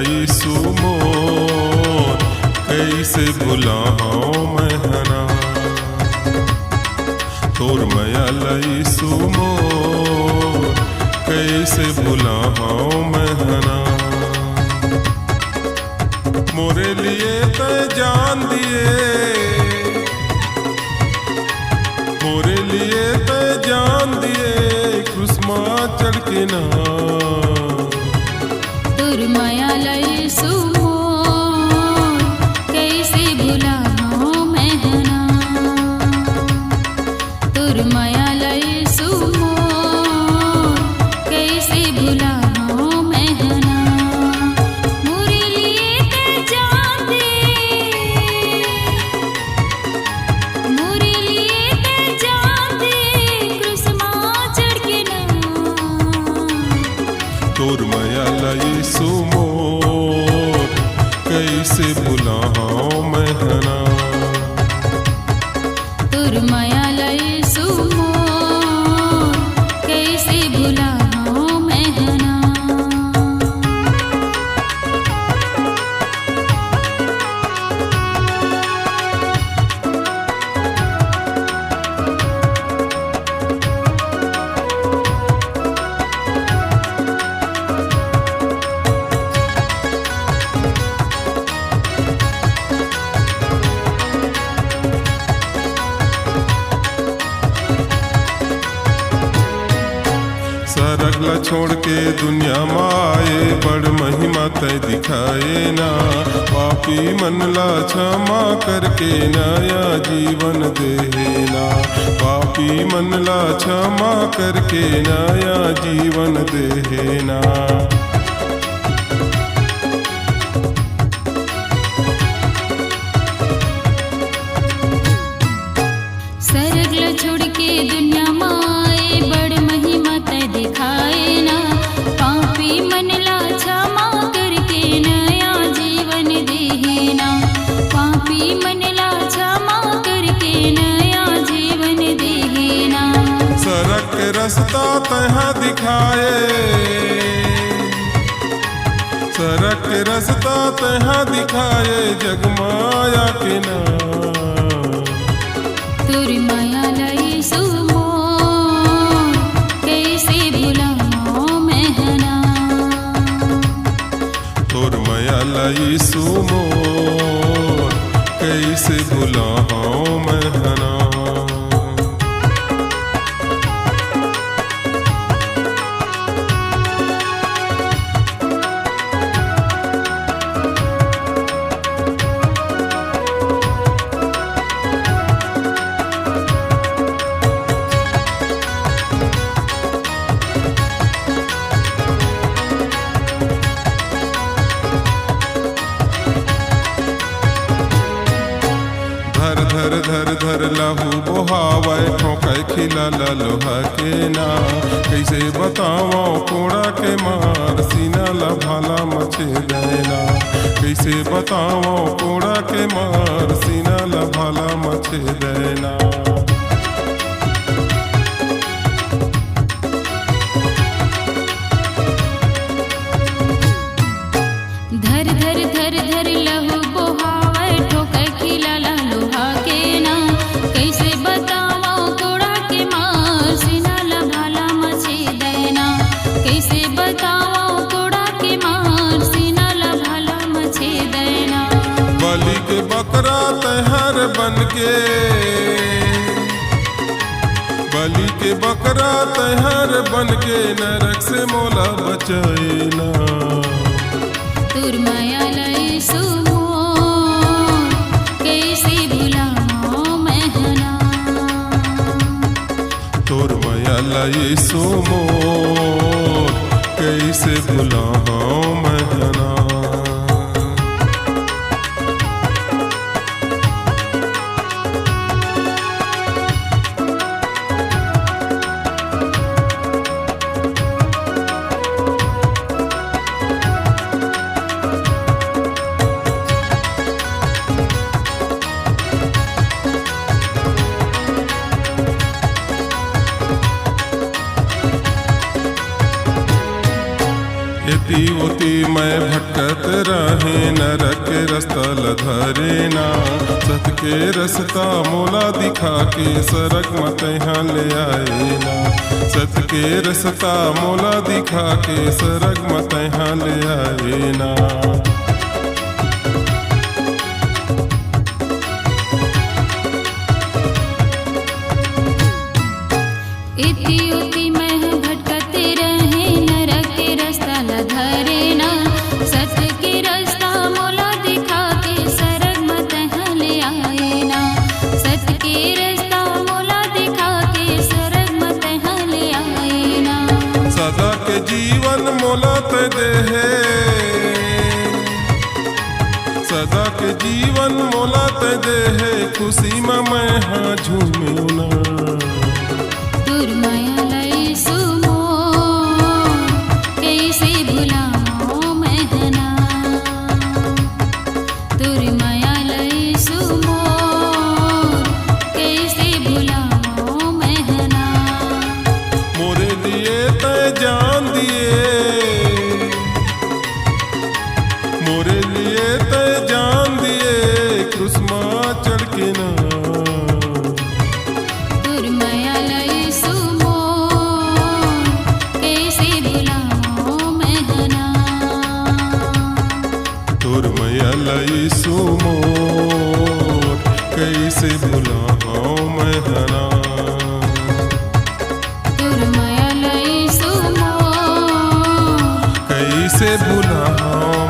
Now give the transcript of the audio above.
यीशु मोर कैसे भुलाऊं मैं हना। तोर माया यीशु मोर कैसे भुलाऊं मैं हना। मोरे लिए तै जान दिए, मोरे लिए तै जान दिए क्रूसमा चढ़ के ना। तोर माया यीशु मोर कैसे भुलाऊं मैं हना। तोर माया यीशु मोर कैसे भुलाऊं मैं हना। मोरे लिए तै जान दे, मोरे लिए तै जान दे क्रूसमा चढ़ के ना। तोर माया यीशु मोर कैसे भुलाऊं मैं हना। तोर माया यीशु मोर कैसे भुलाऊं मैं हना। सरगला छोड़ के दुनिया माए बड़ महिमा तय दिखाए ना। पापी मनला क्षमा करके नया जीवन देना। पापी मनला क्षमा करके नया जीवन देना। सरगला छोड़ के दुनिया माए बड़ महिमा तय दिखाए ना। पापी मनला क्षमा करके नया जीवन देना। पापी मनला क्षमा करके नया जीवन देना। सड़क के रास्ता तहाँ दिखाए, सड़क के रास्ता तहाँ दिखाए जगमाया के ना। तोर माया यीशु मोर कैसे भुलाऊं मैं हना। तोर माया यीशु मोर कैसे भुलाऊं मैं हना। धर धर धर लहू बोहावे ठोकै खिला लोहा के ना। कैसे बताओ कोड़ा के मार सीना ला भाला मचे देना। कैसे बताओ कोड़ा के मार सीना ला भाला मचे देना। धर धर धर धर लहू बोहावे ठोकै खिला लोहा के ना। कैसे बताओ कोड़ा के मार सीना ला भाला मचे देना। कैसे बताओ कोड़ा के मार सीना ला भाला मचे देना। बलि के बकरा तहर बनके, बलि के बकरा तहर बनके नरक से मोला बचाए ना। तोर माया यीशु मोर कैसे भुलाऊं मैं हना। तोर माया यीशु मोर कैसे भुलाऊं मैं हना। एती ओती मैं भटकत रहे नरक के रस्ता लधरे ना सत के रस्ता मोला दिखा के सरक मत यहाँ ले आए ना सत के रस्ता मोला दिखा के सरक मत यहाँ ले आए ना इति उति में भटकते रहे नरक के रास्ता लधरे ना सत के रास्ता मोला दिखा के सरग मत ले आए ना सत के रास्ता मोला दिखा के सरग मत ले आए ना सदा के जीवन मोला ते देहे सदा के जीवन मोला ते देहे खुशी में मैं हाँ झूमू ना माया लई सुमो कैसे भुलाओ महना तुर माया लई सुमो कैसे भुलाओ महना मोरे लिए तय जान दिए मोरे लिए तय जान दिए कुसमा चढ़ के ना तुर माया लई लई सुमोर कैसे भुलाओ मैं हना तुर माया लई सुमोर कैसे भुलाओ